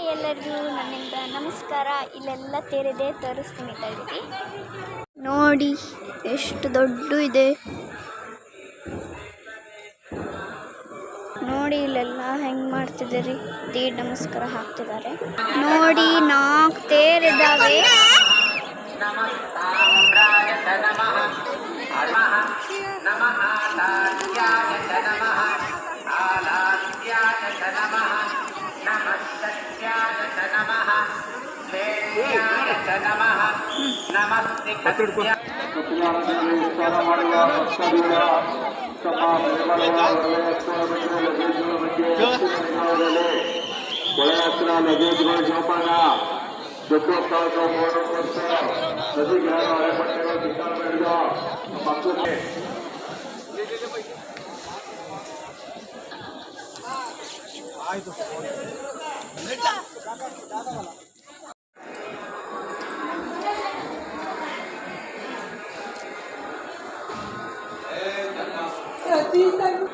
ಎಲ್ಲರಿಗೂ ನನ್ನಿಂದ ನಮಸ್ಕಾರ. ಇಲ್ಲೆಲ್ಲ ತೇರಿದೆ, ತೋರಿಸ್ತೀನಿ ತಡೀರಿ. ನೋಡಿ ಎಷ್ಟು ದೊಡ್ಡ ಇದೆ ನೋಡಿ. ಇಲ್ಲೆಲ್ಲ ಹೆಂಗೆ ಮಾಡ್ತಿದ್ದಾರೆ, ದೇಡ್ ನಮಸ್ಕಾರ ಹಾಕ್ತಿದ್ದಾರೆ ನೋಡಿ. 4 ತೇರಿದ್ದಾವೆ. ಲಗೇಜ್ಗಳು ಜೋಪಾನ ಆಯ್ತು. Gracias.